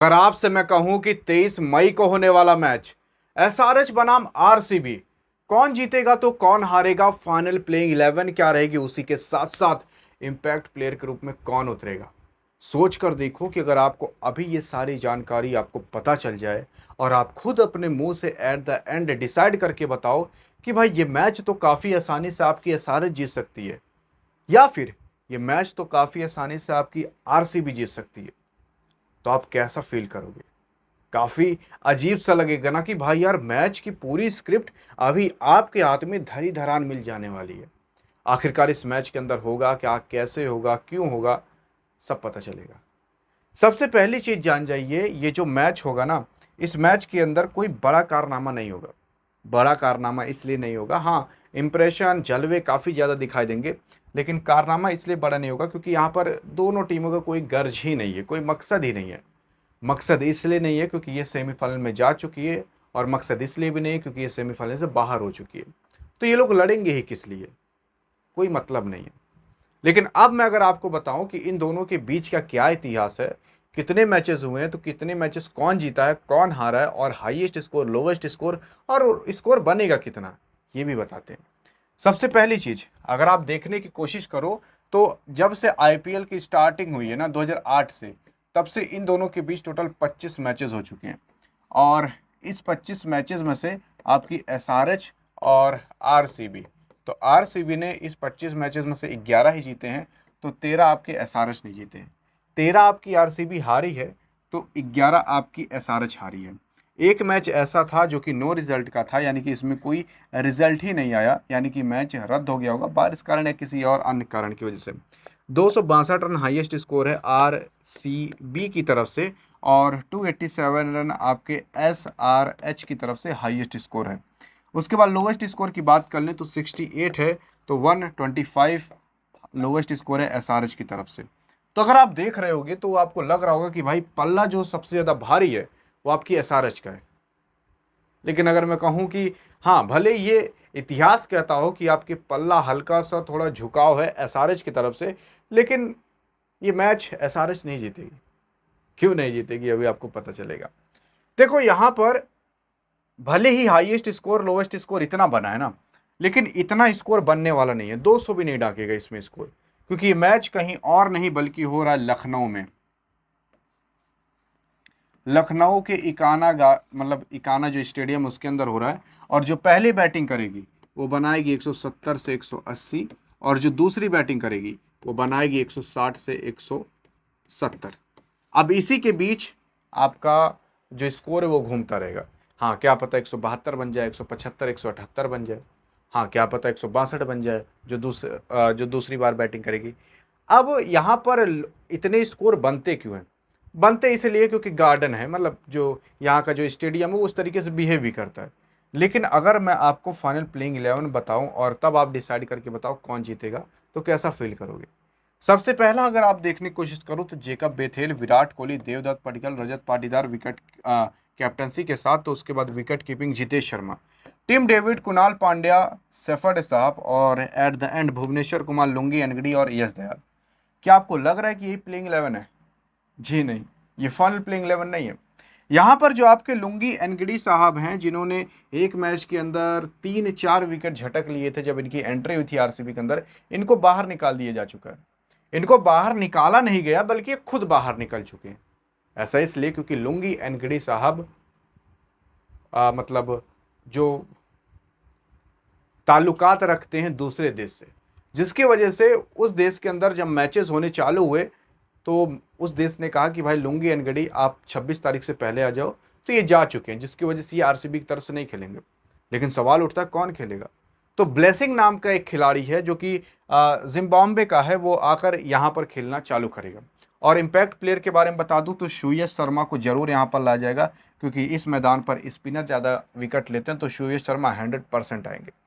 अगर आपसे मैं कहूं कि 23 मई को होने वाला मैच एसआरएच बनाम आरसीबी, कौन जीतेगा तो कौन हारेगा, फाइनल प्लेइंग 11 क्या रहेगी, उसी के साथ साथ इंपैक्ट प्लेयर के रूप में कौन उतरेगा, सोच कर देखो कि अगर आपको अभी ये सारी जानकारी आपको पता चल जाए और आप खुद अपने मुंह से एट द एंड डिसाइड करके बताओ कि भाई ये मैच तो काफी आसानी से आपकी एसआरएच जीत सकती है, या फिर ये मैच तो काफी आसानी से आपकी आरसीबी जीत सकती है, तो आप कैसा फील करोगे? काफी अजीब सा लगेगा ना कि भाई यार, मैच की पूरी स्क्रिप्ट अभी आपके हाथ में धरी धरान मिल जाने वाली है। आखिरकार इस मैच के अंदर होगा क्या, कैसे होगा, क्यों होगा, सब पता चलेगा। सबसे पहली चीज जान जाइए, ये जो मैच होगा ना, इस मैच के अंदर कोई बड़ा कारनामा नहीं होगा। बड़ा कारनामा इसलिए नहीं होगा, हाँ, इंप्रेशन जलवे काफी ज्यादा दिखाई देंगे, लेकिन कारनामा इसलिए बड़ा नहीं होगा क्योंकि यहाँ पर दोनों टीमों का कोई गर्ज ही नहीं है, कोई मकसद ही नहीं है। मकसद इसलिए नहीं है क्योंकि ये सेमीफाइनल में जा चुकी है, और मकसद इसलिए भी नहीं है क्योंकि ये सेमीफाइनल से बाहर हो चुकी है। तो ये लोग लड़ेंगे ही किस लिए? कोई मतलब नहीं है। लेकिन अब मैं अगर आपको बताऊं कि इन दोनों के बीच का क्या इतिहास है, कितने मैचेस हुए हैं, तो कितने मैचेस कौन जीता है, कौन हारा है, और हाईएस्ट स्कोर, लोवेस्ट स्कोर, और स्कोर बनेगा कितना, ये भी बताते हैं। सबसे पहली चीज, अगर आप देखने की कोशिश करो तो जब से आईपीएल की स्टार्टिंग हुई है ना 2008 से, तब से इन दोनों के बीच टोटल 25 मैचेस हो चुके हैं। और इस 25 मैचेस में से आपकी एसआरएच और आरसीबी, तो आरसीबी ने इस 25 मैचेस में से 11 ही जीते हैं, तो 13 आपके एसआरएच ने जीते हैं। 13 आपकी आरसीबी हारी है, तो 11 आपकी एसआरएच हारी है। एक मैच ऐसा था जो कि नो रिजल्ट का था, यानी कि इसमें कोई रिजल्ट ही नहीं आया, यानी कि मैच रद्द हो गया होगा बारिश कारण या किसी और अन्य कारण की वजह से। 262 रन हाईएस्ट स्कोर है आर सी बी की तरफ से, और 287 रन आपके एस आर एच की तरफ से हाईएस्ट स्कोर है। उसके बाद लोवेस्ट स्कोर की बात कर लें तो 68 है, तो 125 लोवेस्ट स्कोर है एस आर एच की तरफ से। तो अगर आप देख रहे होगे तो आपको लग रहा होगा कि भाई पल्ला जो सबसे ज़्यादा भारी है वो आपकी एस आर एच का है। लेकिन अगर मैं कहूं कि हाँ, भले ये इतिहास कहता हो कि आपके पल्ला हल्का सा थोड़ा झुकाव है एसआरएच की तरफ से, लेकिन ये मैच एसआरएच नहीं जीतेगी। क्यों नहीं जीतेगी, अभी आपको पता चलेगा। देखो यहां पर भले ही हाईएस्ट स्कोर, लोवेस्ट स्कोर इतना बना है ना, लेकिन इतना स्कोर बनने वाला नहीं है, 200 भी नहीं डाकेगा इसमें स्कोर, क्योंकि ये मैच कहीं और नहीं बल्कि हो रहा है लखनऊ में। लखनऊ के मतलब इकाना जो स्टेडियम उसके अंदर हो रहा है। और जो पहले बैटिंग करेगी वो बनाएगी 170 से 180, और जो दूसरी बैटिंग करेगी वो बनाएगी 160 से 170। अब इसी के बीच आपका जो स्कोर है वो घूमता रहेगा। हाँ, क्या पता 172 बन जाए, 175, 178 बन जाए। हाँ, क्या पता 162 बन जाए जो दूसरी बार बैटिंग करेगी। अब यहाँ पर इतने स्कोर बनते क्यों हैं? बनते इसलिए क्योंकि गार्डन है, मतलब जो यहाँ का जो स्टेडियम है वो उस तरीके से बिहेव भी करता है। लेकिन अगर मैं आपको फाइनल प्लेइंग 11 बताऊं और तब आप डिसाइड करके बताओ कौन जीतेगा, तो कैसा फील करोगे? सबसे पहला अगर आप देखने की कोशिश करो तो Jacob Bethell, Virat Kohli, Devdutt Padikkal, Rajat Patidar wicket captaincy के साथ, तो उसके बाद wicket keeping Jitesh Sharma, Tim David, Krunal Pandya, Seifert साहब, और at the end Bhuvneshwar Kumar, Lungi Ngidi और यश दयाल। क्या आपको लग रहा है कि यही प्लेइंग 11 है? जी नहीं, ये फाइनल प्लेइंग 11 नहीं है। यहाँ पर जो आपके लुंगी एनगडी साहब हैं, जिन्होंने एक मैच के अंदर 3-4 विकेट झटक लिए थे जब इनकी एंट्री हुई थी आरसीबी के अंदर, इनको बाहर निकाल दिया जा चुका है। इनको बाहर निकाला नहीं गया बल्कि ये खुद बाहर निकल चुके हैं। ऐसा इसलिए क्योंकि लुंगी एनगडी साहब मतलब जो ताल्लुकात रखते हैं दूसरे देश से, जिसकी वजह से उस देश के अंदर जब मैचेस होने चालू हुए तो उस देश ने कहा कि भाई लुंगी एनगडी आप 26 तारीख से पहले आ जाओ, तो ये जा चुके हैं, जिसकी वजह से ये आरसीबी की तरफ से नहीं खेलेंगे। लेकिन सवाल उठता है कौन खेलेगा? तो ब्लेसिंग नाम का एक खिलाड़ी है जो कि जिम्बाब्वे का है, वो आकर यहाँ पर खेलना चालू करेगा। और इम्पैक्ट प्लेयर के बारे में बता दूं तो श्रेयस शर्मा को जरूर यहाँ पर लाया जाएगा, क्योंकि इस मैदान पर स्पिनर ज़्यादा विकेट लेते हैं, तो श्रेयस शर्मा 100% आएंगे।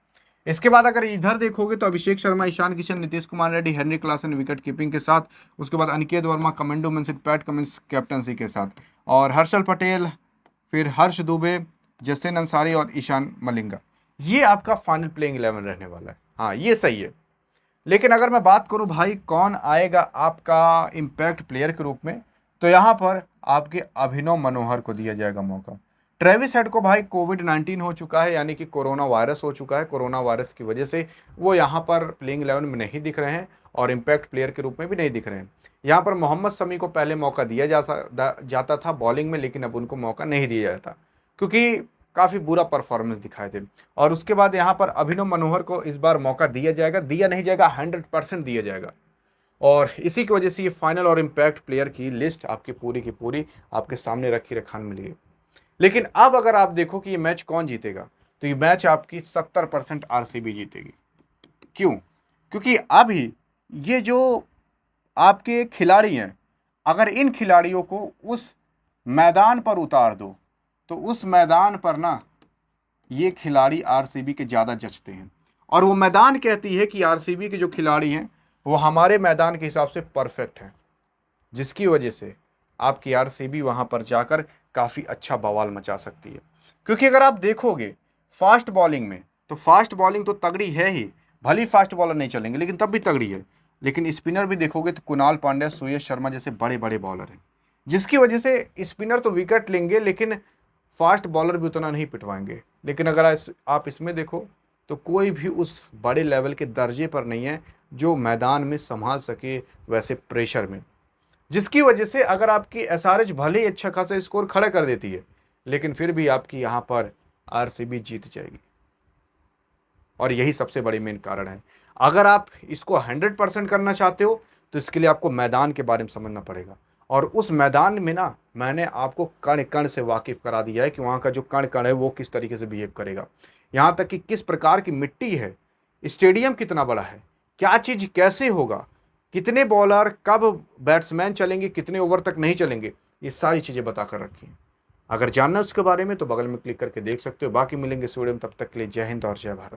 इसके बाद अगर इधर देखोगे तो Abhishek Sharma, Ishan Kishan, Nitish Kumar Reddy, Heinrich Klaasen wicket keeping के साथ, उसके बाद अनिकेत वर्मा कमेंडो मेंसिन, पैट कमिंस कैप्टनसी के साथ, और हर्षल पटेल, फिर हर्ष दुबे, जसिन अंसारी और ईशान मलिंगा। ये आपका फाइनल प्लेइंग 11 रहने वाला है। हाँ, ये सही है। लेकिन अगर मैं बात करूं भाई कौन आएगा आपका इम्पैक्ट प्लेयर के रूप में, तो यहाँ पर आपके अभिनव मनोहर को दिया जाएगा मौका। ट्रेविस हेड को भाई कोविड-19 हो चुका है, यानी कि कोरोना वायरस हो चुका है। कोरोना वायरस की वजह से वो यहाँ पर प्लेइंग 11 में नहीं दिख रहे हैं और इम्पैक्ट प्लेयर के रूप में भी नहीं दिख रहे हैं। यहाँ पर मोहम्मद शमी को पहले मौका दिया जाता था बॉलिंग में, लेकिन अब उनको मौका नहीं दिया जाता क्योंकि काफ़ी बुरा परफॉर्मेंस दिखाए थे। और उसके बाद यहाँ पर अभिनव मनोहर को इस बार मौका दिया जाएगा, दिया नहीं जाएगा, 100% दिया जाएगा। और इसी की वजह से ये फाइनल और इम्पैक्ट प्लेयर की लिस्ट आपकी पूरी की पूरी आपके सामने रखी रखान मिली है। लेकिन अब अगर आप देखो कि ये मैच कौन जीतेगा, तो ये मैच आपकी 70% आरसीबी जीतेगी। क्यों? क्योंकि अभी ये जो आपके खिलाड़ी हैं, अगर इन खिलाड़ियों को उस मैदान पर उतार दो, तो उस मैदान पर ना ये खिलाड़ी आरसीबी के ज़्यादा जचते हैं। और वो मैदान कहती है कि आरसीबी के जो खिलाड़ी हैं वो हमारे मैदान के हिसाब से परफेक्ट हैं, जिसकी वजह से आपकी आरसीबी वहाँ पर जाकर काफ़ी अच्छा बवाल मचा सकती है। क्योंकि अगर आप देखोगे फास्ट बॉलिंग में, तो फास्ट बॉलिंग तो तगड़ी है ही, भली फास्ट बॉलर नहीं चलेंगे लेकिन तब भी तगड़ी है। लेकिन स्पिनर भी देखोगे तो कुणाल पांड्या, सुयश शर्मा जैसे बड़े बड़े बॉलर हैं, जिसकी वजह से स्पिनर तो विकेट लेंगे लेकिन फास्ट बॉलर भी उतना नहीं पिटवाएंगे। लेकिन अगर आप इसमें देखो तो कोई भी उस बड़े लेवल के दर्जे पर नहीं है जो मैदान में संभाल सके वैसे प्रेशर में, जिसकी वजह से अगर आपकी एसआरएच भले ही अच्छा खासा स्कोर खड़ा कर देती है, लेकिन फिर भी आपकी यहाँ पर आरसीबी जीत जाएगी। और यही सबसे बड़ी मेन कारण है। अगर आप इसको 100% करना चाहते हो तो इसके लिए आपको मैदान के बारे में समझना पड़ेगा। और उस मैदान में ना मैंने आपको कण कण से वाकिफ करा दिया है कि वहाँ का जो कण कण है वो किस तरीके से बिहेव करेगा, यहाँ तक कि किस प्रकार की मिट्टी है, स्टेडियम कितना बड़ा है, क्या चीज़ कैसे होगा, कितने बॉलर कब बैट्समैन चलेंगे, कितने ओवर तक नहीं चलेंगे, ये सारी चीज़ें बता कर रखी हैं। अगर जानना है उसके बारे में तो बगल में क्लिक करके देख सकते हो। बाकी मिलेंगे इस वीडियो में, तब तक के लिए जय हिंद और जय भारत।